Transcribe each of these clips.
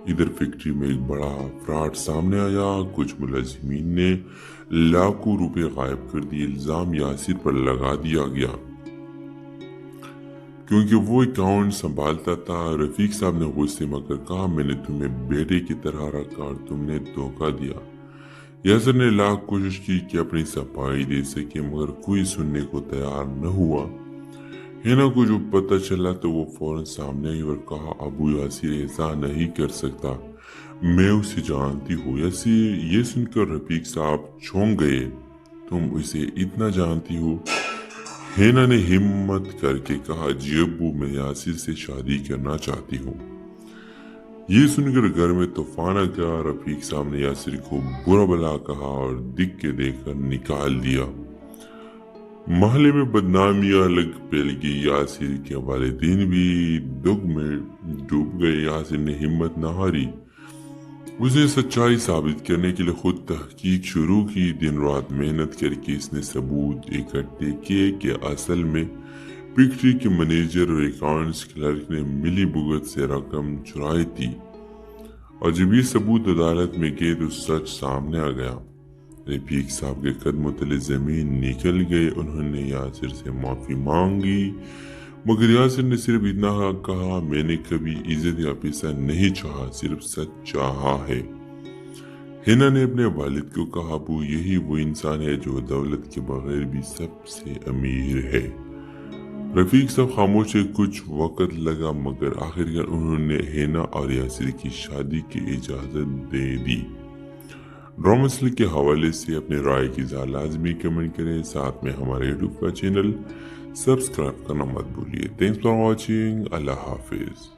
इधर फैक्ट्री में एक बड़ा फ्रॉड सामने आया। कुछ मुलजिमीन ने लाखों रुपए गायब कर दिए। इल्जाम यासिर पर लगा दिया गया क्योंकि वो अकाउंट संभालता था। रफीक साहब ने गुस्से में कहा, मैंने तुम्हें बेटे की तरह रखा और तुमने धोखा दिया। यासिर ने लाख कोशिश की कि अपनी सफाई दे सके, मगर कोई सुनने को तैयार न हुआ। हिना को जो पता चला तो वो फौरन सामने आई और कहा, अबू यासिर ऐसा नहीं कर सकता, मैं उसे जानती हूँ। यासिर ये सुनकर रफीक साहब चौंक गए। तुम उसे इतना जानती हो? हिना ने हिम्मत करके कहा, जी अब्बू, मैं यासिर से शादी करना चाहती हूँ। ये सुनकर घर में तूफान आ गया। रफीक साहब ने यासिर को बुरा भला कहा और दिख के देखकर निकाल दिया। महल्ले में बदनामियां अलग फैल गई। यासिर के वालिदैन भी दुख में डूब गए। यासिर ने हिम्मत न हारी। उसने सच्चाई साबित करने के लिए खुद तहकीक शुरू की। दिन रात मेहनत करके इसने सबूत इकट्ठे किए कि असल में फैक्ट्री के मैनेजर और अकाउंट्स क्लर्क ने मिली भुगत से रकम चुराई थी। और जब ये सबूत अदालत में गए तो सच सामने आ गया। रफीक साहब के कदमों तले जमीन निकल गए। उन्होंने यासिर से माफी मांगी, मगर यासिर ने सिर्फ इतना कहा, मैंने कभी इज्जत या पैसा नहीं चाहा, सिर्फ सच चाहा है। हिना ने अपने वालिद को कहा, अबू, यही वो इंसान है जो दौलत के बगैर भी सबसे अमीर है। रफीक साहब खामोश है। कुछ वक्त लगा, मगर आखिरकार उन्होंने हिना और यासिर की शादी की इजाजत दे दी। ड्रामा सीरियल के हवाले से अपनी राय की लाजमी कमेंट करें। साथ में हमारे यूट्यूब का चैनल सब्सक्राइब करना मत भूलिए। Thanks for watching. Allah Hafiz.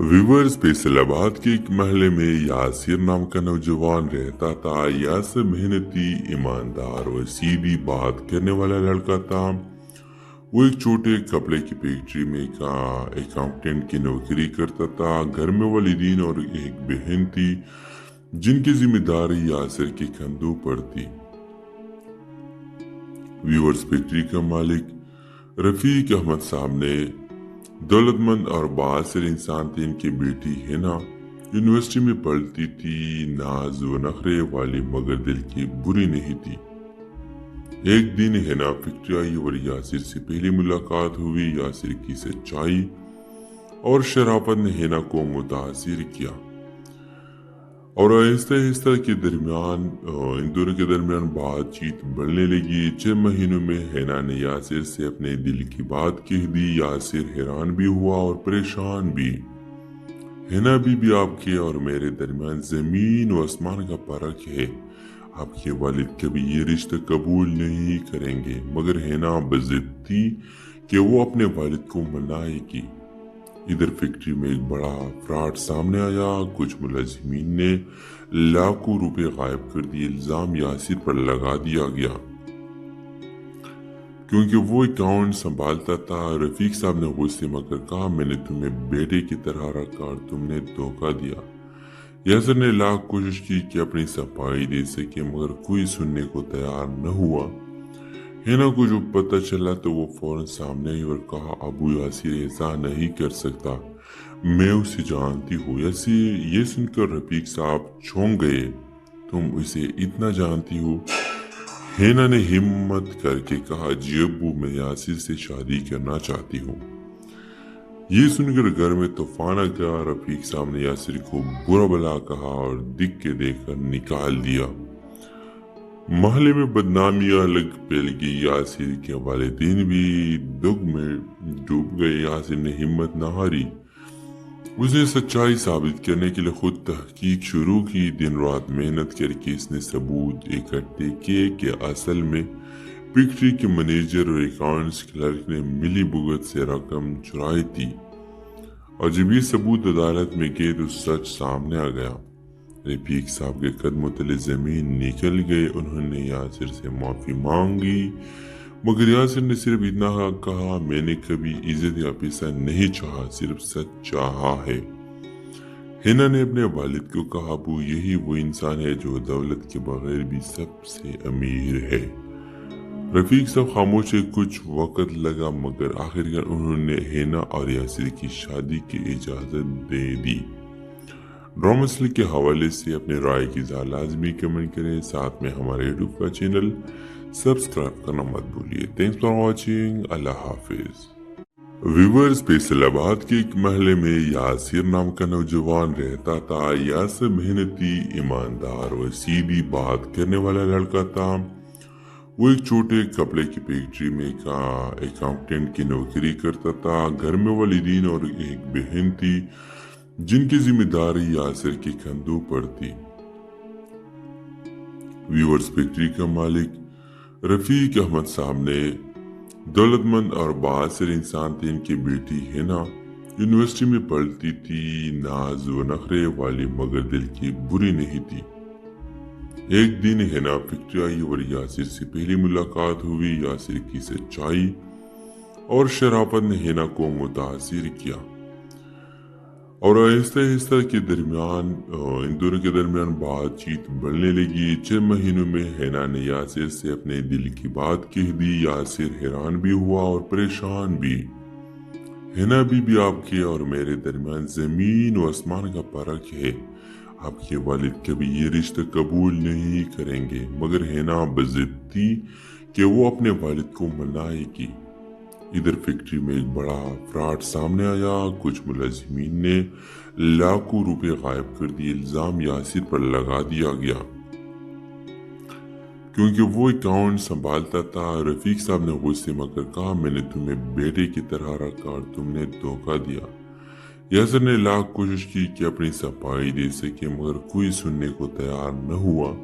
Viewers, Faisalabad के एक महल्ले में यासिर नाम का नौजवान रहता था। यासिर मेहनती, ईमानदार और सीधी बात करने वाला लड़का था। वो एक छोटे कपड़े की फैक्ट्री में का अकाउंटेंट की नौकरी करता था। घर में वालिदीन और एक बहन थी जिनकी जिम्मेदारी यासिर के कंधों पर थी। व्यूअर्स, फैक्ट्री का मालिक रफीक अहमद साहब ने दौलतमंद और बासिर इंसान थे। इनकी बेटी हिना यूनिवर्सिटी में पढ़ती थी। नाज व नखरे वाली, मगर दिल की बुरी नहीं थी। एक दिन हिना फैक्ट्री आई और यासिर से पहली मुलाकात हुई। यासिर की सच्चाई और शराफत ने हिना को मुतासिर किया और आहिस्ता आहिस्ता के दरमियान इन दोनों के दरमियान बातचीत बढ़ने लगी। 6 महीनों में हिना ने यासिर से अपने दिल की बात कह दी। यासिर हैरान भी हुआ और परेशान भी। हिना बीबी, आपके और मेरे दरमियान जमीन व आसमान का फर्क है। आपके वालिद कभी ये रिश्ता कबूल नहीं करेंगे। मगर हिना बज़िद थी कि वो अपने वालिद को मनाएगी। इधर फैक्ट्री में एक बड़ा फ्रॉड सामने आया। कुछ मुलजिमीन ने लाखों रुपए गायब कर दिए। इल्जाम यासिर पर लगा दिया गया क्योंकि वो अकाउंट संभालता था। रफीक साहब ने गुस्से में कहा, मैंने तुम्हें बेटे की तरह रखा और तुमने धोखा दिया। यासिर ने लाख कोशिश की कि अपनी सफाई दे सके, मगर कोई सुनने को तैयार न हुआ। हिना को जो पता चला तो वो फौरन सामने आई और कहा, अबू यासिर ऐसा नहीं कर सकता, मैं उसे जानती हूँ। यासिर ये सुनकर रफीक साहब चौंक गए। तुम उसे इतना जानती हो? हिना ने हिम्मत करके कहा, जी अब्बू, मैं यासिर से शादी करना चाहती हूँ। ये सुनकर घर में तूफान आ गया। रफीक साहब ने यासिर को बुरा भला कहा और दिख के देखकर निकाल दिया। महल्ले में बदनामियां अलग फैल गई। यासिर के वालिदैन भी दुख में डूब गए। यासिर ने हिम्मत न हारी। उसने सच्चाई साबित करने के लिए खुद तहकीक शुरू की। दिन रात मेहनत करके इसने सबूत इकट्ठे किए कि असल में फैक्ट्री के मैनेजर और अकाउंट्स क्लर्क ने मिली भुगत से रकम चुराई थी। और जब ये सबूत अदालत में गए तो सच सामने आ गया। रफीक साहब के कदमों तले जमीन निकल गए। उन्होंने यासिर से माफी मांगी, मगर यासिर ने सिर्फ इतना कहा, मैंने कभी इज्जत या पैसा नहीं चाहा, सिर्फ सच चाहा है। हिना ने अपने वालिद को कहा, अबू, यही वो इंसान है जो दौलत के बगैर भी सबसे अमीर है। रफीक साहब खामोश है। कुछ वक्त लगा, मगर आखिरकार उन्होंने हिना और यासिर की शादी की इजाजत दे दी। ड्रामा के हवाले से अपने राय की इज़हार लाजमी कमेंट करें, साथ में हमारे यूट्यूब का चैनल सब्सक्राइब करना मत भूलिए। Thanks for watching. Allah Hafiz. Viewers, Faisalabad के एक महल में यासिर नाम का नौजवान रहता था। यासिर मेहनती, ईमानदार और सीधी बात करने वाला लड़का था। वो एक छोटे कपड़े की फैक्ट्री में का अकाउंटेंट की नौकरी करता था। घर में वालिदीन और एक बहन थी जिनकी जिम्मेदारी यासिर के कंधों पर थी। व्यूवर्स, फैक्ट्री का मालिक रफीक अहमद साहब ने दौलतमंद और बासिर इंसान थे। इनकी बेटी हिना यूनिवर्सिटी में पढ़ती थी। नाज व नखरे वाली मगर दिल की बुरी नहीं थी। एक दिन हिना फैक्ट्री आई और यासिर से पहली मुलाकात हुई। यासिर की सच्चाई और शराफत ने हिना को मुतासिर किया और आहिस्ता आहिस्ता के दरमियान इन दोनों के दरमियान बातचीत बढ़ने लगी। 6 महीनों में हिना ने यासिर से अपने दिल की बात कह दी। यासिर हैरान भी हुआ और परेशान भी। हिना भी आपके और मेरे दरमियान जमीन और आसमान का फर्क है। आपके वालिद कभी ये रिश्ता कबूल नहीं करेंगे। मगर हिना बज़िद थी कि वो अपने वालिद को मनाएगी। इधर फैक्ट्री में एक बड़ा फ्रॉड सामने आया। कुछ मुलाजिमीन ने लाखों रुपए गायब कर दिए। इल्जाम यासिर पर लगा दिया गया क्योंकि वो अकाउंट संभालता था। रफीक साहब ने गुस्से में कहा, मैंने तुम्हें बेटे की तरह रखा और तुमने धोखा दिया। यासिर ने लाख कोशिश की कि अपनी सफाई दे सके, मगर कोई सुनने को तैयार न हुआ।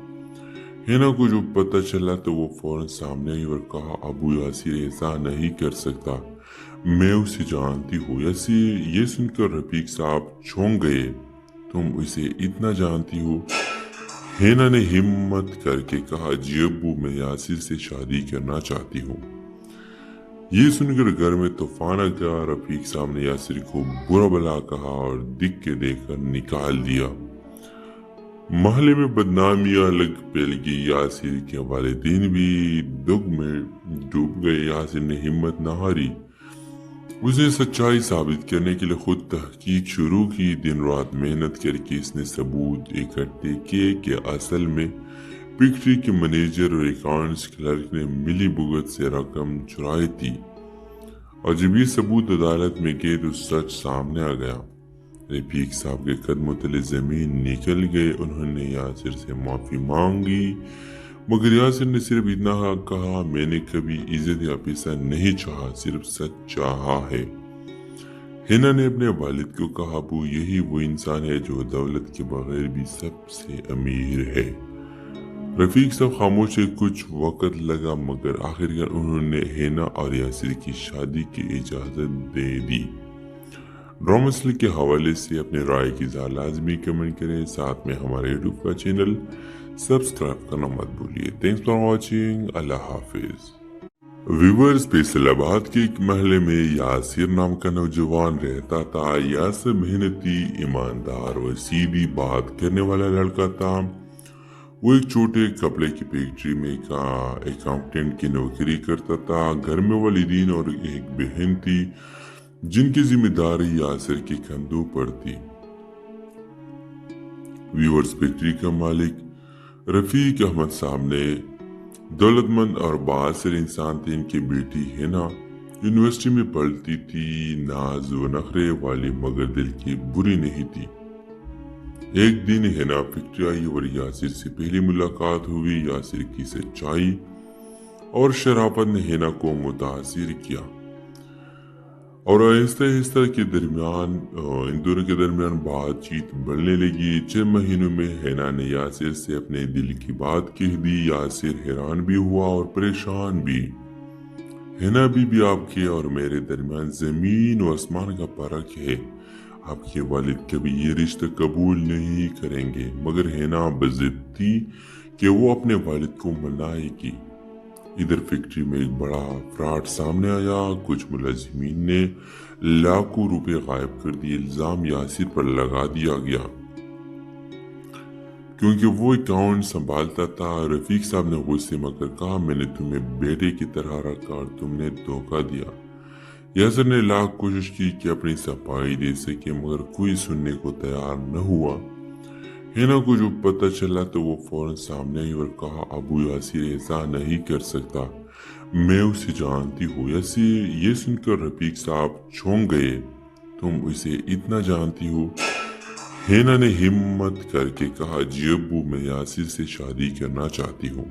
हिना को जो पता चला तो वो फौरन सामने आई और कहा, अबू यासिर ऐसा नहीं कर सकता, मैं उसे जानती हूँ। ये सुनकर रफीक साहब चौंक गए। तुम उसे इतना जानती हो? हिना ने हिम्मत करके कहा, जी अब्बू, मैं यासिर से शादी करना चाहती हूँ। ये सुनकर घर में तूफान आ गया। रफीक साहब ने यासिर को बुरा भला कहा और दिख के देखकर निकाल दिया। महल्ले में बदनामियां अलग फैल गई। यासिर के वालिदैन भी दुख में डूब गए। यासिर ने हिम्मत न हारी। उसने सच्चाई साबित करने के लिए खुद तहकीक शुरू की। दिन रात मेहनत करके इसने सबूत इकट्ठे किए कि असल में फैक्ट्री के मैनेजर और अकाउंट्स क्लर्क ने मिली भुगत से रकम चुराई थी। और जब ये सबूत अदालत में गए तो सच सामने आ गया। रफीक साहब के कदमों तले जमीन निकल गए। उन्होंने यासिर से माफी मांगी, मगर यासिर ने सिर्फ इतना कहा, मैंने कभी इज्जत या पैसा नहीं चाहा, सिर्फ सच चाहा है। हिना ने अपने वालिद को कहा, अबू, यही वो इंसान है जो दौलत के बगैर भी सबसे अमीर है। रफीक साहब खामोश है। कुछ वक्त लगा, मगर आखिरकार उन्होंने हिना और यासिर की शादी की इजाजत दे दी। ड्रामा के हवाले से अपने राय की इज़हार लाजमी कमेंट करें, साथ में हमारे यूट्यूब का चैनल सब्सक्राइब करना मत भूलिए। Thanks for watching. Allah Hafiz. Viewers, Faisalabad के एक महल में यासिर नाम का नौजवान रहता था। यासिर मेहनती, ईमानदार और सीधी बात करने वाला लड़का था। वो एक छोटे कपड़े की फैक्ट्री में का अकाउंटेंट की नौकरी करता था। घर में वालिदीन और एक बहन थी जिनकी जिम्मेदारी यासिर के कंधों पर थी। व्यूवर्स, फैक्ट्री का मालिक रफीक अहमद साहब ने दौलतमंद और बासिर इंसान थे। इनकी बेटी हिना यूनिवर्सिटी में पढ़ती थी। नाज व नखरे वाली मगर दिल की बुरी नहीं थी। एक दिन हिना फैक्ट्री आई और यासिर से पहली मुलाकात हुई। यासिर की सच्चाई और शराफत ने हिना को मुतासिर किया और आहिस्ता आहिस्ता के दरमियान इन दोनों के दरमियान बातचीत बढ़ने लगी। 6 महीनों में हिना ने यासिर से अपने दिल की बात कह दी। यासिर हैरान भी हुआ और परेशान भी। हिना भी आपके और मेरे दरमियान जमीन और आसमान का फर्क है। आपके वालिद कभी ये रिश्ता कबूल नहीं करेंगे। मगर हिना बज़िद थी कि वो अपने वालिद को मनाएगी। इधर फैक्ट्री में एक बड़ा फ्रॉड सामने आया। कुछ मुलाजिमीन ने लाखों रुपए गायब कर दिए। इल्जाम यासिर पर लगा दिया गया क्योंकि वो अकाउंट संभालता था। रफीक साहब ने गुस्से में कहा, मैंने तुम्हें बेटे की तरह रखा और तुमने धोखा दिया। यासिर ने लाख कोशिश की कि अपनी सफाई दे सके, मगर कोई सुनने को तैयार न हुआ। हिना को जो पता चला तो वो फौरन सामने आई और कहा, अबू यासिर ऐसा नहीं कर सकता, मैं उसे जानती हूँ। यासिर ये सुनकर रफीक साहब चौंक गए। तुम उसे इतना जानती हो? हिना ने हिम्मत करके कहा, जी अब्बू, मैं यासिर से शादी करना चाहती हूँ।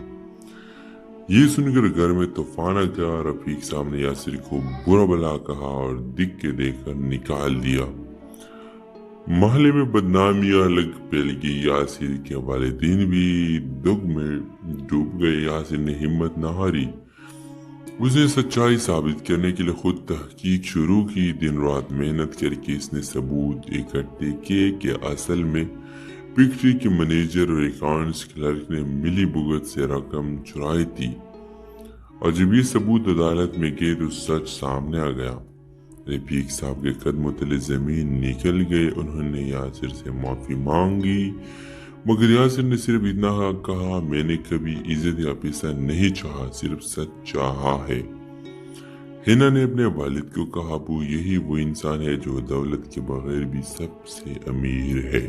ये सुनकर घर में तूफान आ गया। रफीक साहब ने यासिर को बुरा भला कहा और दिख के देखकर निकाल दिया। महल्ले में बदनामियां अलग फैल गई। यासिर के वालिदैन भी दुख में डूब गए। यासिर ने हिम्मत न हारी। उसने सच्चाई साबित करने के लिए खुद तहकीक शुरू की। दिन रात मेहनत करके इसने सबूत इकट्ठे किए कि असल में फैक्ट्री के मैनेजर और अकाउंट्स क्लर्क ने मिली भुगत से रकम चुराई थी। और जब ये सबूत अदालत में गए तो सच सामने आ गया। रफीक साहब के कदमों तले जमीन निकल गए। उन्होंने यासिर से माफी मांगी, मगर यासिर ने सिर्फ इतना कहा, मैंने कभी इज्जत या पैसा नहीं चाहा, सिर्फ सच चाहा है। हिना ने अपने वालिद को कहा, अबू, यही वो इंसान है जो दौलत के बगैर भी सबसे अमीर है।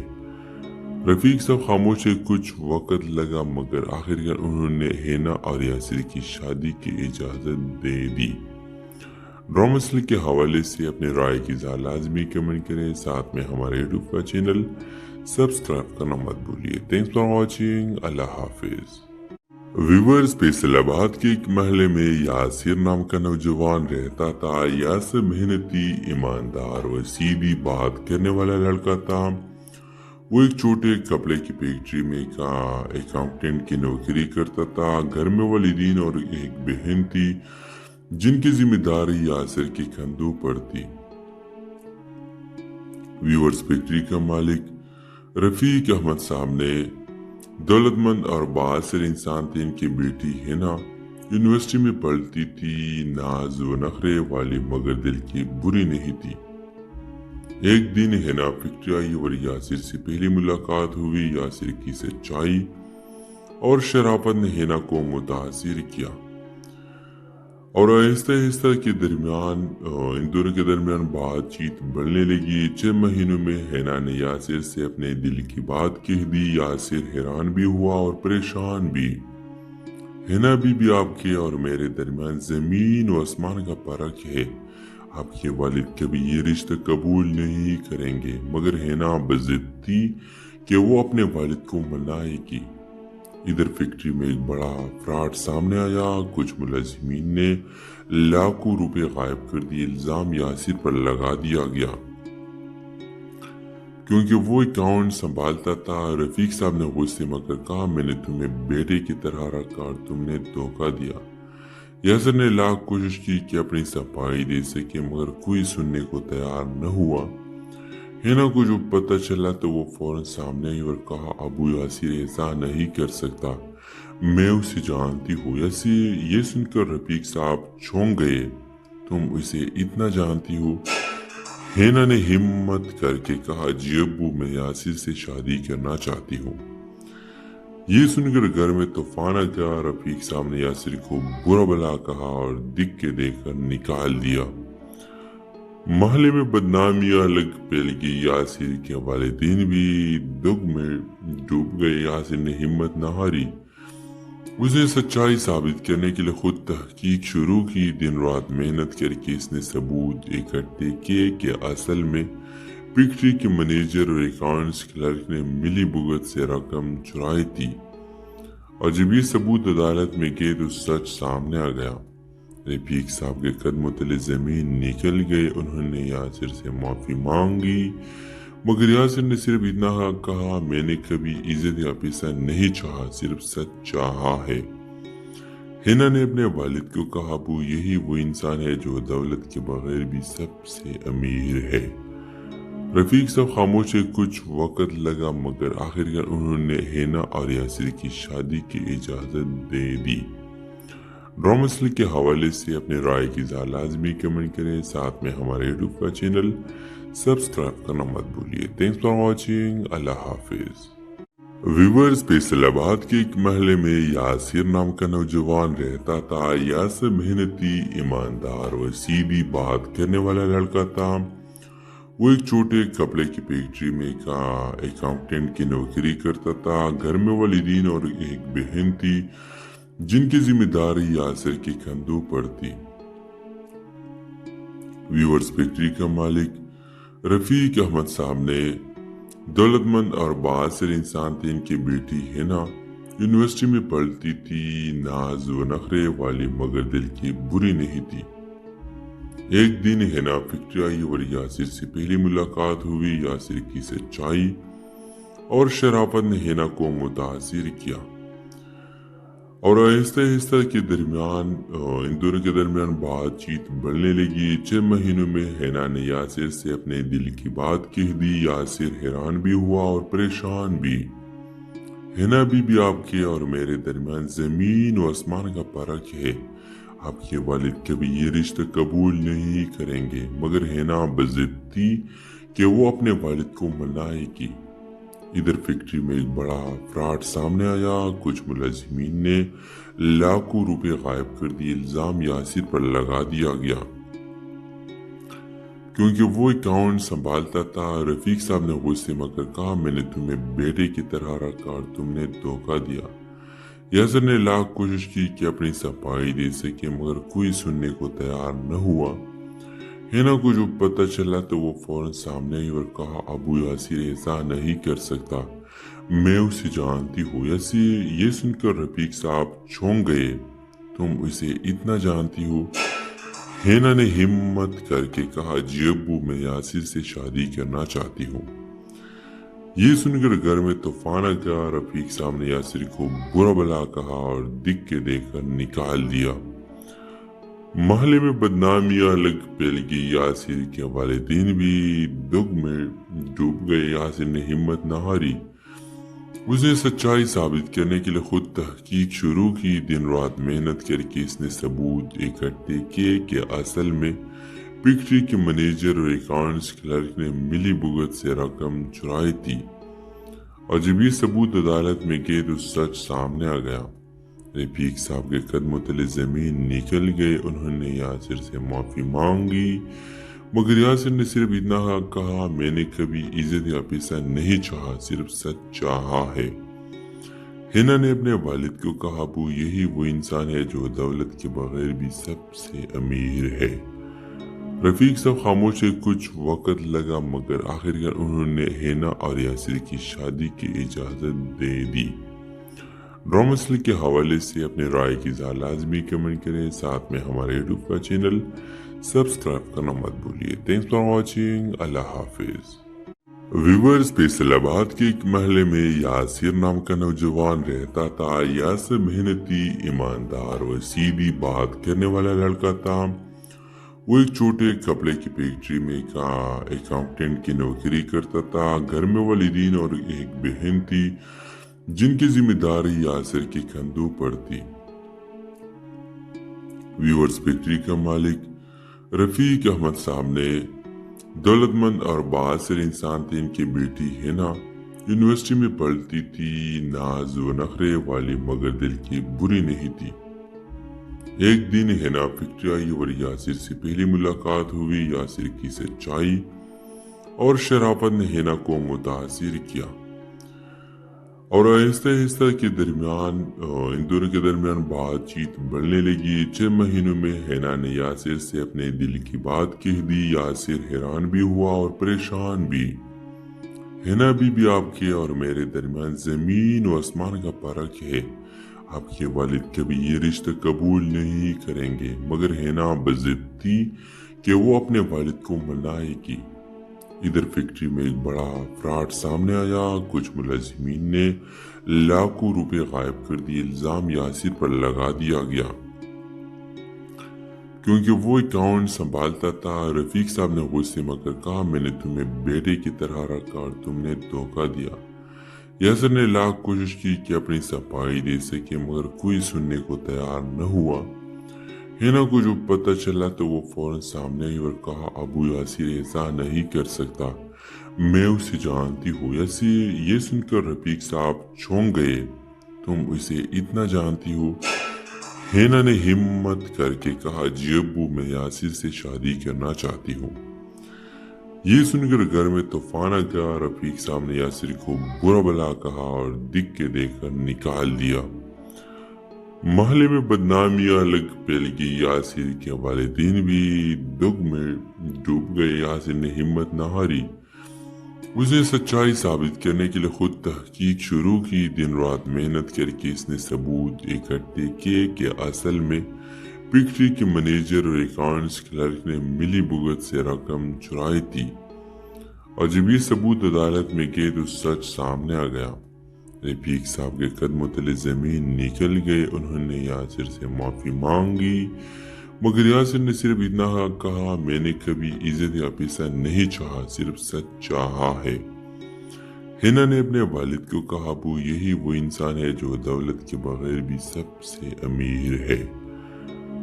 रफीक साहब खामोश है। कुछ वक्त लगा, मगर आखिरकार उन्होंने हिना और यासिर की शादी की इजाजत दे दी। ड्रामा मसले के हवाले से अपने राय की लाजमी कमेंट करें। साथ में हमारे यूट्यूब का चैनल सब्सक्राइब करना मत भूलिए। Thanks for watching. Allah Hafiz. Viewers, Faisalabad के एक महल में यासिर नाम का नौजवान रहता था। यासिर मेहनती, ईमानदार और सीधी बात करने वाला लड़का था। वो एक छोटे कपड़े की फैक्ट्री में का अकाउंटेंट की नौकरी करता था। घर में वालिदीन और एक बहन थी जिनकी जिम्मेदारी यासिर के कंधों पर थी। व्यूअर्स, फैक्ट्री का मालिक रफीक अहमद साहब ने दौलतमंद और बासिर इंसान थे। इनकी बेटी हिना यूनिवर्सिटी में पढ़ती थी। नाज व नखरे वाली, मगर दिल की बुरी नहीं थी। एक दिन हिना फैक्ट्री आई और यासिर से पहली मुलाकात हुई। यासिर की सच्चाई और शराफत ने हिना को मुतासिर किया और आहिस्ता आहिस्ता के दरमियान इन दोनों के दरमियान बातचीत बढ़ने लगी। 6 महीनों में हिना ने यासिर से अपने दिल की बात कह दी। यासिर हैरान भी हुआ और परेशान भी। हिना भी आपके और मेरे दरमियान जमीन व आसमान का फर्क है। आपके वालिद कभी ये रिश्ता कबूल नहीं करेंगे। मगर हिना बज़िद थी कि वो अपने वालिद को मनाएगी। इधर फैक्ट्री में एक बड़ा फ्रॉड सामने आया। कुछ मुलाजिमीन ने लाखों रुपए गायब कर दिए। इल्जाम यासिर पर लगा दिया गया क्योंकि वो अकाउंट संभालता था। रफीक साहब ने गुस्से में कहा, मैंने तुम्हें बेटे की तरह रखा और तुमने धोखा दिया। यासिर ने लाख कोशिश की कि अपनी सफाई दे सके, मगर कोई सुनने को तैयार न हुआ। हिना को जो पता चला तो वो फौरन सामने आई और कहा, अबू यासिर ऐसा नहीं कर सकता, मैं उसे जानती हूँ। यासिर ये सुनकर रफीक साहब चौंक गए। तुम उसे इतना जानती हो? हिना ने हिम्मत करके कहा, जी अब्बू, मैं यासिर से शादी करना चाहती हूँ। ये सुनकर घर में तूफान आ गया। रफीक साहब ने यासिर को बुरा भला कहा और दिख के देखकर निकाल दिया। महल्ले में बदनामियां अलग फैल गई। यासिर के वालिदैन भी दुख में डूब गए। यासिर ने हिम्मत न हारी। उसने सच्चाई साबित करने के लिए खुद तहकीक शुरू की। दिन रात मेहनत करके इसने सबूत इकट्ठे किए कि असल में फैक्ट्री के मैनेजर और अकाउंट्स क्लर्क ने मिली भुगत से रकम चुराई थी। और जब ये सबूत अदालत में गए तो सच सामने आ गया। रफीक साहब के कदमों तले जमीन निकल गए। उन्होंने यासिर से माफी मांगी, मगर यासिर ने सिर्फ इतना कहा, मैंने कभी इज्जत या पैसा नहीं चाहा, सिर्फ सच चाहा है। हिना ने अपने वालिद को कहा, अबू, यही वो इंसान है जो दौलत के बगैर भी सबसे अमीर है। रफीक साहब खामोश है। कुछ वक्त लगा, मगर आखिरकार उन्होंने हिना और यासिर की शादी की इजाजत दे दी। ड्रामा मसले के हवाले से अपने राय की लाजमी कमेंट करें। साथ में हमारे यूट्यूब का चैनल सब्सक्राइब करना मत भूलिए। Thanks for watching. Allah Hafiz. Viewers, Faisalabad के एक महल में यासिर नाम का नौजवान रहता था। यासिर मेहनती, ईमानदार और सीधी बात करने वाला लड़का था। वो एक छोटे कपड़े की फैक्ट्री में एक अकाउंटेंट की नौकरी करता था। घर में वालिदीन और एक बहन थी जिनकी जिम्मेदारी यासिर के कंधों पर थी। व्यूअर्स, फैक्ट्री का मालिक रफीक अहमद साहब ने दौलतमंद और बासिर इंसान थे। इनकी बेटी हिना यूनिवर्सिटी में पढ़ती थी, नाज व नखरे वाली मगर दिल की बुरी नहीं थी। एक दिन हिना फैक्ट्री आई और यासिर से पहली मुलाकात हुई। यासिर की सच्चाई और शराफत ने हिना को मुतासिर किया और आहिस्ता आहिस्ता के दरमियान इन दोनों के दरमियान बातचीत बढ़ने लगी। 6 महीनों में हिना ने यासिर से अपने दिल की बात कह दी। यासिर हैरान भी हुआ और परेशान भी। हिना बीबी, आपके और मेरे दरमियान जमीन व आसमान का फर्क है। आपके वालिद कभी ये रिश्ता कबूल नहीं करेंगे। मगर हिना बज़िद थी कि वो अपने वालिद को मनाएगी। इधर फैक्ट्री में एक बड़ा फ्रॉड सामने आया। कुछ मुलाजिमीन ने लाखों रुपए गायब कर दिए। इल्जाम यासिर पर लगा दिया गया क्योंकि वो अकाउंट संभालता था। रफीक साहब ने गुस्से में कहा, मैंने तुम्हें बेटे की तरह रखा और तुमने धोखा दिया। यासिर ने लाख कोशिश की कि अपनी सफाई दे सके मगर कोई सुनने को तैयार न हुआ। हिना को जो पता चला तो वो फौरन सामने आई और कहा, अबू यासिर ऐसा नहीं कर सकता, मैं उसे जानती हूँ। यासिर ये सुनकर रफीक साहब चौंक गए। तुम उसे इतना जानती हो? हिना ने हिम्मत करके कहा, जी अब्बू, मैं यासिर से शादी करना चाहती हूँ। ये सुनकर घर में तूफान आ गया। रफीक साहब ने यासिर को बुरा भला कहा और दिख के देखकर निकाल दिया। महल्ले में बदनामियां अलग फैल गई। यासिर के वालिदैन भी दुख में डूब गए। यासिर ने हिम्मत न हारी। उसने सच्चाई साबित करने के लिए खुद तहकीक शुरू की। दिन रात मेहनत करके इसने सबूत इकट्ठे किए कि असल में फैक्ट्री के मैनेजर और अकाउंट्स क्लर्क ने मिली भुगत से रकम चुराई थी। और जब ये सबूत अदालत में गए तो सच सामने आ गया। रफीक साहब के कदमों तले जमीन निकल गए। उन्होंने यासिर से माफी मांगी मगर यासिर ने सिर्फ इतना कहा, मैंने कभी इज्जत या पैसा नहीं चाहा, सिर्फ सच चाहा है। हिना ने अपने वालिद को कहा, अबू, यही वो इंसान है जो दौलत के बगैर भी सबसे अमीर है। रफीक साहब खामोश है। कुछ वक्त लगा मगर आखिरकार उन्होंने हिना और यासिर की शादी की इजाजत दे दी। ड्रामा के हवाले से अपने राय की लाजमी कमेंट करें। साथ में हमारे यूट्यूब का चैनल सब्सक्राइब करना मत भूलिए। Thanks for watching. Allah Hafiz. Viewers, Faisalabad के एक महल्ले में यासिर नाम का नौजवान रहता था। यासिर मेहनती, ईमानदार व सीधी बात करने वाला लड़का था। वो एक छोटे कपड़े की फैक्ट्री में एक अकाउंटेंट की नौकरी करता था। घर में वालिदीन और एक बहन थी जिनकी जिम्मेदारी यासिर के कंधों पर थी। व्यूअर्स, फैक्ट्री का मालिक रफीक अहमद साहब ने दौलतमंद और बासिर इंसान थे। इनकी बेटी हिना यूनिवर्सिटी में पढ़ती थी, नाज व नखरे वाली मगर दिल की बुरी नहीं थी। एक दिन हिना फैक्ट्री आई और यासिर से पहली मुलाकात हुई। यासिर की सच्चाई और शराफत ने हिना को मुतासिर किया और आहिस्ता आहिस्ता के दरमियान इन दोनों के दरमियान बातचीत बढ़ने लगी। 6 महीनों में हिना ने यासिर से अपने दिल की बात कह दी। यासिर हैरान भी हुआ और परेशान भी। हिना बीबी, आपके और मेरे दरमियान जमीन व आसमान का फर्क है। आपके वालिद कभी ये रिश्ता कबूल नहीं करेंगे। मगर हिना बज़िद थी कि वो अपने वालिद को मनाएगी। इधर फैक्ट्री में एक बड़ा फ्रॉड सामने आया। कुछ मुलाजिमीन ने लाखों रुपए गायब कर दिए। इल्जाम यासिर पर लगा दिया गया क्योंकि वो अकाउंट संभालता था। रफीक साहब ने गुस्से में कहा, मैंने तुम्हें बेटे की तरह रखा और तुमने धोखा दिया। यासिर ने लाख कोशिश की कि अपनी सफाई दे सके मगर कोई सुनने को तैयार न हुआ। हिना को जो पता चला तो वो फौरन सामने आई और कहा, अबू यासिर ऐसा नहीं कर सकता, मैं उसे जानती हूँ। यासिर ये सुनकर रफीक साहब चौंक गए। तुम उसे इतना जानती हो? हिना ने हिम्मत करके कहा, जी अब्बू, मैं यासिर से शादी करना चाहती हूँ। ये सुनकर घर में तूफान आ गया। रफीक साहब ने यासिर को बुरा भला कहा और दिख के देखकर निकाल दिया। महल्ले में बदनामियां अलग फैल गई। यासिर के वालिदैन भी दुख में डूब गए। यासिर ने हिम्मत न हारी। उसने सच्चाई साबित करने के लिए खुद तहकीक शुरू की। दिन रात मेहनत करके इसने सबूत इकट्ठे किए कि असल में फैक्ट्री के मैनेजर और अकाउंट्स क्लर्क ने मिली भुगत से रकम चुराई थी। और जब ये सबूत अदालत में गए तो सच सामने आ गया। रफीक साहब के कदमों तले जमीन निकल गए। उन्होंने यासिर से माफी मांगी, मगर यासिर ने सिर्फ इतना कहा, मैंने कभी इज्जत या पैसा नहीं चाहा, सिर्फ सच चाहा है। हिना ने अपने वालिद को कहा, अबू यही वो इंसान है जो दौलत के बगैर भी सबसे अमीर है।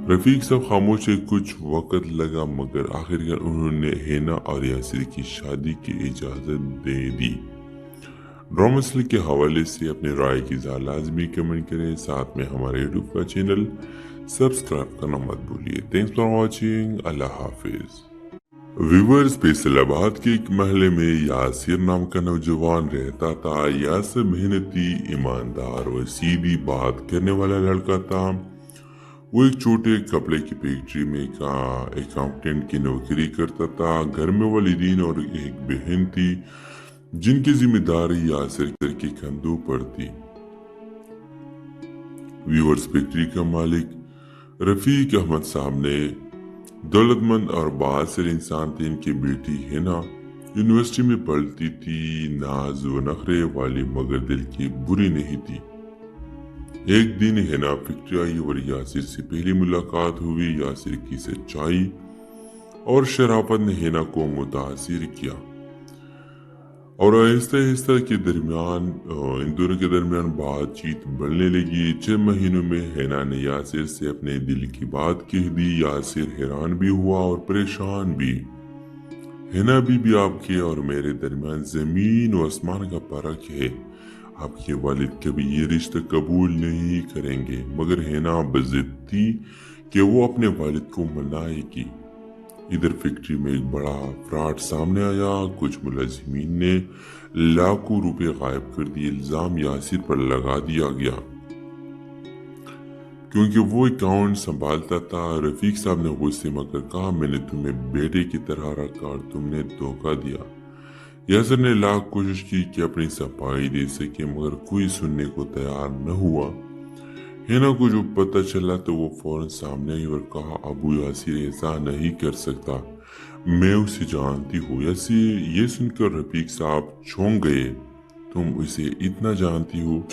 रफीक साहब खामोश है। कुछ वक्त लगा मगर आखिरकार उन्होंने हिना और यासिर की शादी की इजाजत दे दी। ड्रामा के हवाले से अपनी राय की लाजमी कमेंट करें। साथ में हमारे यूट्यूब का चैनल सब्सक्राइब करना मत भूलिए। Thanks for watching. Allah Hafiz. Viewers, Faisalabad के एक महल्ले में यासिर नाम का नौजवान रहता था। यासिर मेहनती, ईमानदार और सीधी बात करने वाला लड़का था। वो एक छोटे कपड़े की फैक्ट्री में अकाउंटेंट की नौकरी करता था। घर में वालिदैन और एक बहन थी जिनकी जिम्मेदारी यासिर के कंधों पर थी। व्यूअर्स, फैक्ट्री का मालिक रफीक अहमद साहब ने दौलतमंद और बासिर इंसान थे। इनकी बेटी हिना यूनिवर्सिटी में पढ़ती थी। नाज व नखरे वाली मगर दिल की बुरी नहीं थी। एक दिन हिना फैक्ट्री आई और यासिर से पहली मुलाकात हुई। यासिर की सच्चाई और शराफत ने हिना को मुतासिर किया और आहिस्ता आहिस्ता के दरमियान इन दोनों के दरमियान बातचीत बढ़ने लगी। 6 महीनों में हिना ने यासिर से अपने दिल की बात कह दी। यासिर हैरान भी हुआ और परेशान भी। हिना भी आपके और मेरे दरमियान जमीन और आसमान का फर्क है। आपके वालिद कभी ये रिश्ता कबूल नहीं करेंगे। मगर हिना बज़िद थी कि वो अपने वालिद को मनाएगी। इधर फैक्ट्री में एक बड़ा फ्रॉड सामने आया। कुछ मुलाजिमीन ने लाखों रुपए गायब कर दिए। इल्जाम यासिर पर लगा दिया गया क्योंकि वो अकाउंट संभालता था। रफीक साहब ने गुस्से में कहा, मैंने तुम्हें बेटे की तरह रखा और तुमने धोखा दिया। यासिर ने लाख कोशिश की कि अपनी सफाई दे सके मगर कोई सुनने को तैयार न हुआ। हिना को जो पता चला तो वो फौरन सामने आई और कहा, अबू यासिर ऐसा नहीं कर सकता, मैं उसे जानती हूँ। यासिर ये सुनकर रफीक साहब चौंक गए, तुम उसे इतना जानती हो?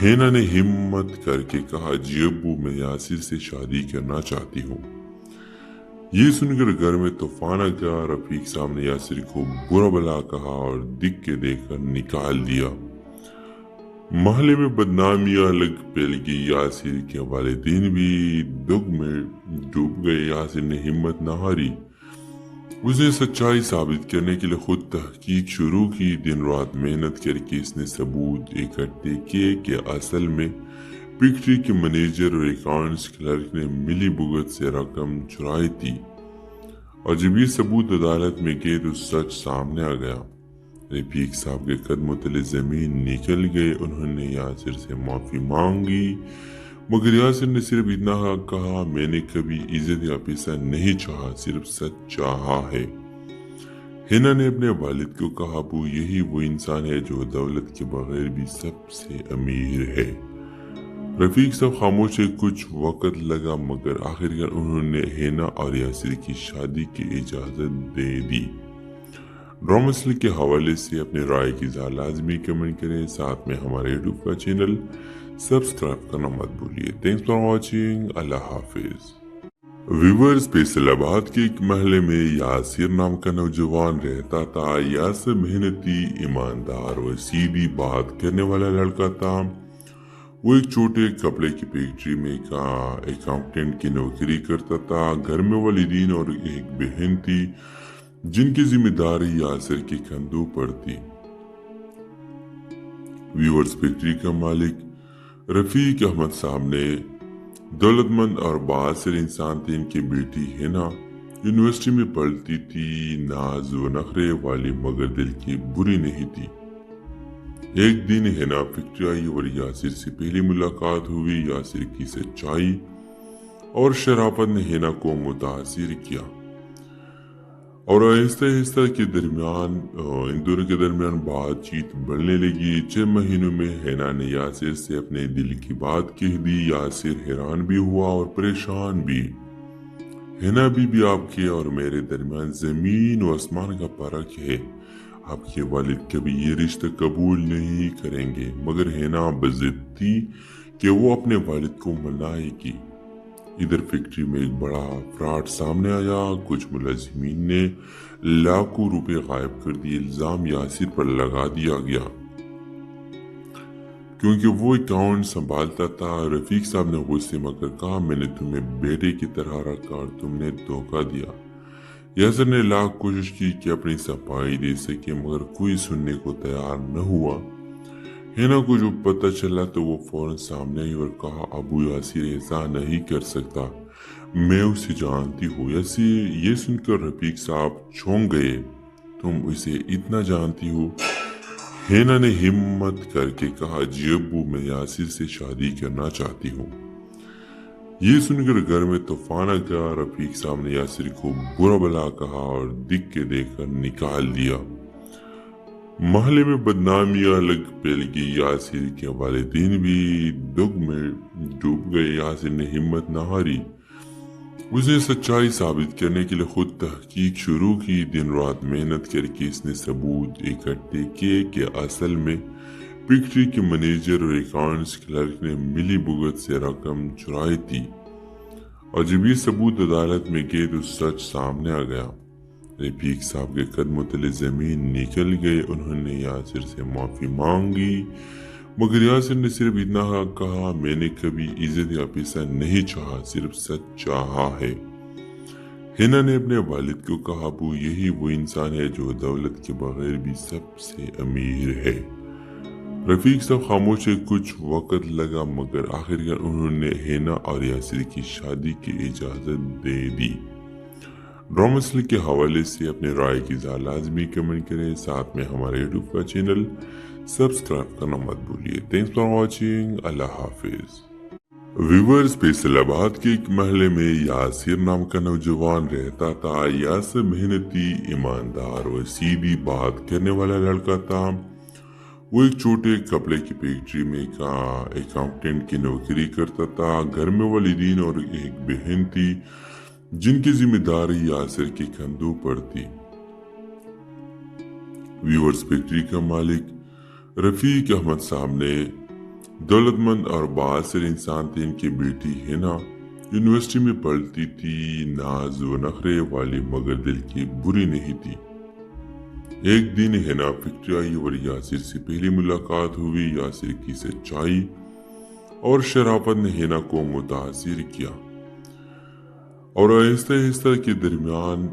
हिना ने हिम्मत करके कहा, जी अबू, मैं यासिर से शादी करना चाहती हूँ। ये सुनकर घर में तूफान आ गया। रफीक साहब ने यासिर को बुरा भला कहा और दिख के देखकर निकाल दिया। महल्ले में बदनामियां अलग फैल गई। यासिर के वालिदैन भी दुख में डूब गए। यासिर ने हिम्मत न हारी। उसने सच्चाई साबित करने के लिए खुद तहकीक शुरू की। दिन रात मेहनत करके इसने सबूत इकट्ठे किए कि असल में फैक्ट्री के मैनेजर और अकाउंट्स क्लर्क ने मिली भुगत से रकम चुराई थी। और जब ये सबूत अदालत में गए तो सच सामने आ गया। रफीक साहब के कदमों तले जमीन निकल गए। उन्होंने यासिर से माफी मांगी, मगर यासिर ने सिर्फ इतना कहा, मैंने कभी इज्जत या पैसा नहीं चाहा, सिर्फ सच चाहा है। हिना ने अपने वालिद को कहा, अबू यही वो इंसान है जो दौलत के बगैर भी सबसे अमीर है। रफीक साहब खामोश है। कुछ वक्त लगा मगर आखिरकार उन्होंने हिना और यासिर की शादी की इजाजत दे दी। ड्रामा के हवाले से अपनी राय की लाजमी कमेंट करें। साथ में हमारे यूट्यूब का चैनल सब्सक्राइब करना मत भूलिए। Thanks for watching. Allah Hafiz. Viewers, Faisalabad के एक महल्ले में यासिर नाम का नौजवान रहता था। यासिर मेहनती, ईमानदार और सीधी बात करने वाला लड़का था। वो एक छोटे कपड़े की फैक्ट्री में अकाउंटेंट की नौकरी करता था। घर में वालिदैन और एक बहन थी जिनकी जिम्मेदारी यासिर के कंधों पर थी। व्यूअर्स, फैक्ट्री का मालिक रफीक अहमद साहब ने दौलतमंद और बासिर इंसान थे। इनकी बेटी हिना यूनिवर्सिटी में पढ़ती थी, नाज व नखरे वाली मगर दिल की बुरी नहीं थी। एक दिन हिना फैक्ट्री आई और यासिर से पहली मुलाकात हुई। यासिर की सच्चाई और शराफत ने हिना को मुतासिर किया और आहिस्ता आहिस्ता के दरमियान इन दोनों के दरमियान बातचीत बढ़ने लगी। 6 महीनों में हिना ने यासिर से अपने दिल की बात कह दी। यासिर हैरान भी हुआ और परेशान भी। हिना बीबी, आपके और मेरे दरमियान जमीन और आसमान का फर्क है। आपके वालिद कभी ये रिश्ता कबूल नहीं करेंगे। मगर हिना बज़िद थी कि वो अपने वालिद को मनाएगी। इधर फैक्ट्री में एक बड़ा फ्रॉड सामने आया। कुछ मुलाजिमीन ने लाखों रुपए गायब कर दिए। इल्जाम यासिर पर लगा दिया गया क्योंकि वो अकाउंट संभालता था। रफीक साहब ने गुस्से में कहा, मैंने तुम्हें बेटे की तरह रखा और तुमने धोखा दिया। यासिर ने लाख कोशिश की कि अपनी सफाई दे सके मगर कोई सुनने को तैयार न हुआ। हिना को जो पता चला तो वो फौरन सामने आई और कहा, अबू यासिर ऐसा नहीं कर सकता, मैं उसे जानती हूँ। ये सुनकर रफीक साहब चौंक गए। तुम उसे इतना जानती हो? हिना ने हिम्मत करके कहा, जी अब्बू, मैं यासिर से शादी करना चाहती हूँ। ये सुनकर घर में तूफान आ गया। रफीक साहब ने यासिर को बुरा भला कहा और दिख के देखकर निकाल दिया। महल्ले में बदनामियां अलग फैल गई। यासिर के वालिदैन भी दुख में डूब गए। यासिर ने हिम्मत न हारी। उसने सच्चाई साबित करने के लिए खुद तहकीक शुरू की। दिन रात मेहनत करके इसने सबूत इकट्ठे किए कि असल में फैक्ट्री के मैनेजर और अकाउंट्स क्लर्क ने मिली भुगत से रकम चुराई थी। और जब ये सबूत अदालत में गए तो सच सामने आ गया। रफीक साहब के कदमों तले जमीन निकल गए। उन्होंने यासिर से माफी मांगी मगर यासिर ने सिर्फ इतना कहा, मैंने कभी इज्जत या पैसा नहीं चाहा, सिर्फ सच चाहा है। हिना ने अपने वालिद को कहा, अबू, यही वो इंसान है जो दौलत के बगैर भी सबसे अमीर है। रफीक साहब खामोश है। कुछ वक्त लगा मगर आखिरकार उन्होंने हिना और यासिर की शादी की इजाजत दे दी। ड्रामा के हवाले से अपने राय की लाजमी कमेंट करें। साथ में हमारे यूट्यूब का चैनल सब्सक्राइब करना मत भूलिए। Thanks for watching. Allah Hafiz. Viewers, Faisalabad के एक महल्ले में यासिर नाम का नौजवान रहता था। यासिर मेहनती, ईमानदार और सीधी बात करने वाला लड़का था। वो एक छोटे कपड़े की फैक्ट्री में का अकाउंटेंट की नौकरी करता था। घर में वालिदीन और एक बहन थी जिनकी जिम्मेदारी यासिर के कंधों पर थी। व्यूअर्स, फैक्ट्री का मालिक रफीक अहमद साहब ने दौलतमंद और बासिर इंसान थे। इनकी बेटी हिना यूनिवर्सिटी में पढ़ती थी, नाज व नखरे वाली मगर दिल की बुरी नहीं थी। एक दिन हिना फैक्ट्री आई और यासिर से पहली मुलाकात हुई। यासिर की सच्चाई और शराफत ने हिना को मुतासिर किया और आहिस्ता आहिस्ता के दरमियान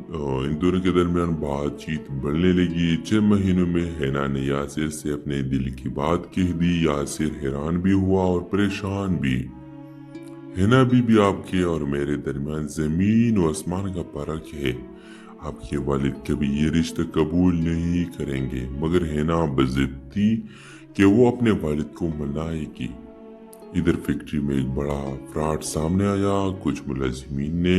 इन दोनों के दरमियान बातचीत बढ़ने लगी। 6 महीनों में हिना ने यासिर से अपने दिल की बात कह दी। यासिर हैरान भी हुआ और परेशान भी। हिना बीबी, आपके और मेरे दरमियान जमीन और आसमान का फर्क है। आपके वालिद कभी ये रिश्ता कबूल नहीं करेंगे। मगर हिना बज़िद थी कि वो अपने वालिद को मनाएगी। इधर फैक्ट्री में एक बड़ा फ्रॉड सामने आया। कुछ मुलाजिमीन ने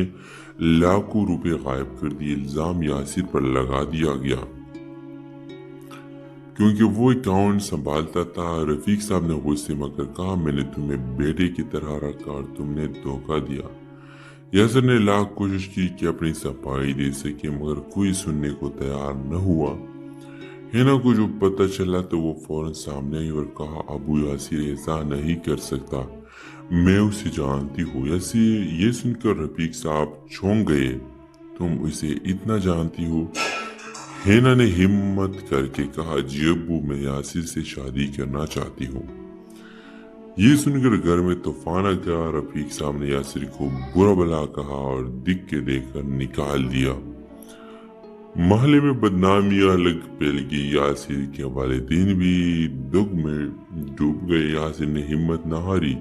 लाखों रुपए गायब कर दिए। इल्जाम यासिर पर लगा दिया गया क्योंकि वो अकाउंट संभालता था। रफीक साहब ने गुस्से में कहा, मैंने तुम्हें बेटे की तरह रखा और तुमने धोखा दिया। यासिर ने लाख कोशिश की कि अपनी सफाई दे सके मगर कोई सुनने को तैयार न हुआ। हिना को जो पता चला तो वो फौरन सामने आई और कहा, अबू यासिर ऐसा नहीं कर सकता, मैं उसे जानती हूँ। ये सुनकर रफीक साहब चौंक गए। तुम उसे इतना जानती हो? हिना ने हिम्मत करके कहा, जी अब्बू, मैं यासिर से शादी करना चाहती हूँ। ये सुनकर घर में तूफान आ गया। रफीक साहब ने यासिर को बुरा भला कहा और दिख के देखकर निकाल दिया। महल्ले में बदनामियां अलग फैल गई। यासिर के वालिदैन भी दुख में डूब गए। यासिर ने हिम्मत न हारी।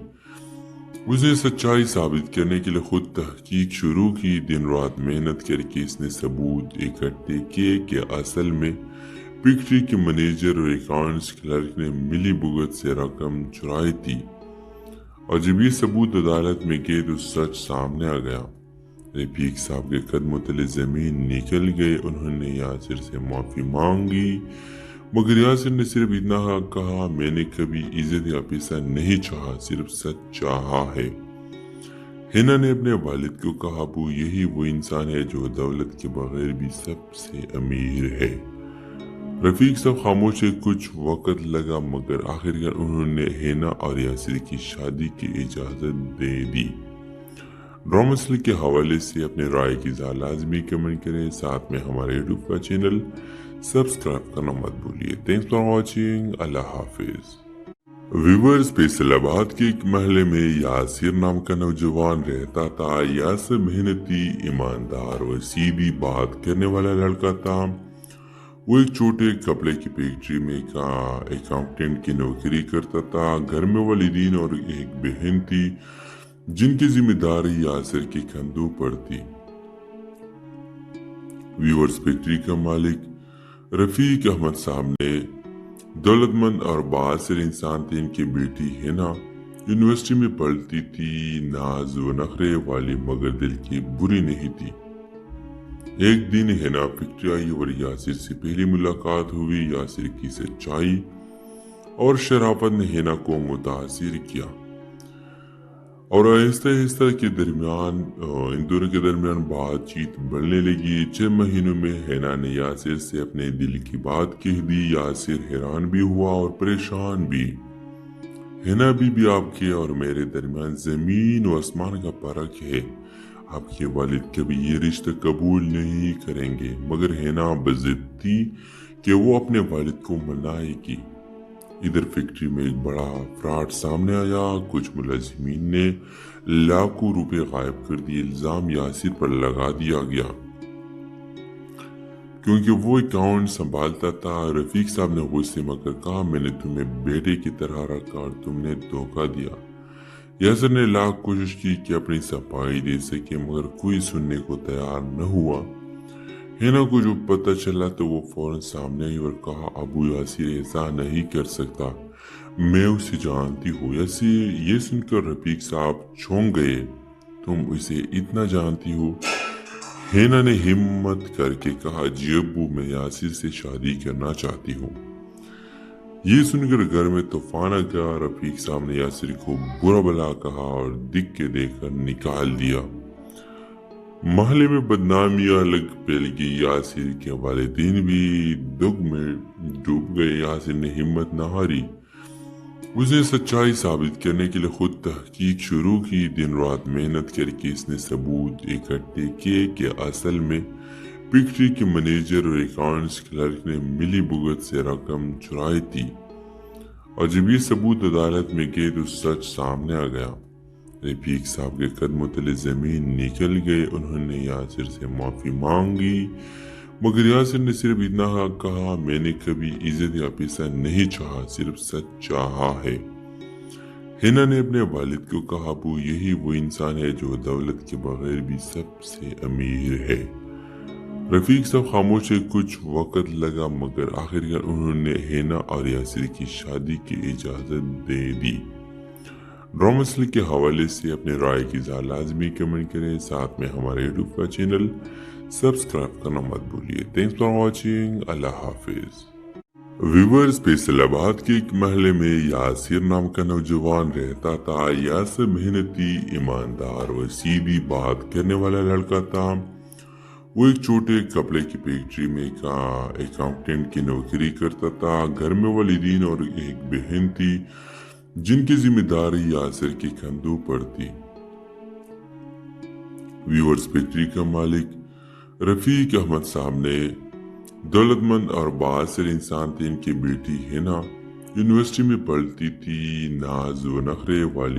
उसने सच्चाई साबित करने के लिए खुद तहकीक शुरू की। दिन रात मेहनत करके इसने सबूत इकट्ठे किए कि असल में फैक्ट्री के मैनेजर और अकाउंट्स क्लर्क ने मिली भुगत से रकम चुराई थी। और जब ये सबूत अदालत में गए तो सच सामने आ गया। रफीक साहब के कदमों तले जमीन निकल गए। उन्होंने यासिर से माफी मांगी, मगर यासिर ने सिर्फ इतना कहा, मैंने कभी इज्जत या पैसा नहीं चाहा, सिर्फ सच चाहा है। हिना ने अपने वालिद को कहा, अबू यही वो इंसान है जो दौलत के बगैर भी सबसे अमीर है। रफीक साहब खामोश है। कुछ वक्त लगा मगर आखिरकार उन्होंने हिना और यासिर की शादी की इजाजत दे दी। ड्रामा के हवाले से अपने राय की लाजमी कमेंट करें। साथ में हमारे यूट्यूब का चैनल सब्सक्राइब करना मत भूलिए। Thanks for watching. Allah Hafiz. Viewers, Faisalabad के एक महल में यासिर नाम का नौजवान रहता था। यासिर मेहनती, ईमानदार और सीधी बात करने वाला लड़का था। वो एक छोटे कपड़े की फैक्ट्री में का अकाउंटेंट की नौकरी करता था। घर में वालिदीन और एक बहन थी जिनकी जिम्मेदारी यासिर के कंधों पर थी। व्यूअर्स, फैक्ट्री का मालिक रफीक अहमद साहब ने दौलतमंद और बासिर इंसान थे। इनकी बेटी हिना यूनिवर्सिटी में पढ़ती थी। नाज व नखरे वाली मगर दिल की बुरी नहीं थी। एक दिन हिना फैक्ट्री आई और यासिर से पहली मुलाकात हुई। यासिर की सच्चाई और शराफत ने हिना को मुतासिर किया और आहिस्ता आहिस्ता के दरमियान इन दोनों के दरमियान बातचीत बढ़ने लगी। 6 महीनों में हिना ने यासिर से अपने दिल की बात कह दी। यासिर हैरान भी हुआ और परेशान भी। हिना भी आपके और मेरे दरमियान जमीन और आसमान का फर्क है। आपके वालिद कभी ये रिश्ता कबूल नहीं करेंगे। मगर हिना बज़िद थी कि वो अपने वालिद को मनाएगी। इधर फैक्ट्री में एक बड़ा फ्रॉड सामने आया। कुछ मुलाजिमीन ने लाखों रुपए गायब कर दिए। इल्जाम यासिर पर लगा दिया गया क्योंकि वो अकाउंट संभालता था। रफीक साहब ने गुस्से में कहा, मैंने तुम्हें बेटे की तरह रखा और तुमने धोखा दिया। यासिर ने लाख कोशिश की कि अपनी सफाई दे सके मगर कोई सुनने को तैयार न हुआ। हिना को जो पता चला तो वो फौरन सामने आई और कहा, अबू यासिर ऐसा नहीं कर सकता, मैं उसे जानती हूँ। ये सुनकर रफीक साहब चौंक गए। तुम उसे इतना जानती हो? हिना ने हिम्मत करके कहा, जी अब्बू, मैं यासिर से शादी करना चाहती हूँ। ये सुनकर घर में तूफान आ गया। रफीक साहब ने यासिर को बुरा भला कहा और दिख के देखकर निकाल दिया। महल्ले में बदनामियां अलग फैल गई। यासिर के वालिदैन भी दुख में डूब गए। यासिर ने हिम्मत न हारी। उसने सच्चाई साबित करने के लिए खुद तहकीक शुरू की। दिन रात मेहनत करके इसने सबूत इकट्ठे किए कि असल में फैक्ट्री के मैनेजर और अकाउंट्स क्लर्क ने मिली भुगत से रकम चुराई थी। और जब ये सबूत अदालत में गए तो सच सामने आ गया। रफीक साहब के कदमों तले जमीन निकल गए। उन्होंने यासिर से माफी मांगी, मगर यासिर ने सिर्फ इतना कहा, मैंने कभी इज्जत या पैसा नहीं चाहा, सिर्फ सच चाहा है। हिना ने अपने वालिद को कहा, अबू यही वो इंसान है जो दौलत के बगैर भी सबसे अमीर है। रफीक साहब खामोश है। कुछ वक्त लगा मगर आखिरकार उन्होंने हिना और यासिर की शादी की इजाजत दे दी। ड्रामा के हवाले से अपने राय की लाजमी कमेंट करें। साथ में हमारे यूट्यूब का चैनल सब्सक्राइब करना मत भूलिए। Thanks for watching. Allah Hafiz. Viewers, Faisalabad के एक महल में यासिर नाम का नौजवान रहता था। यासिर मेहनती, ईमानदार और सीधी बात करने वाला लड़का था। वो एक छोटे कपड़े की फैक्ट्री में का अकाउंटेंट की नौकरी करता था। घर में वालिदीन और एक बहन थी जिनकी जिम्मेदारी यासिर के कंधों पर थी। व्यूअर्स, फैक्ट्री का मालिक रफीक अहमद साहब ने दौलतमंद और बासिर इंसान थे। इनकी बेटी हिना यूनिवर्सिटी में पढ़ती थी। नाज व नखरे वाली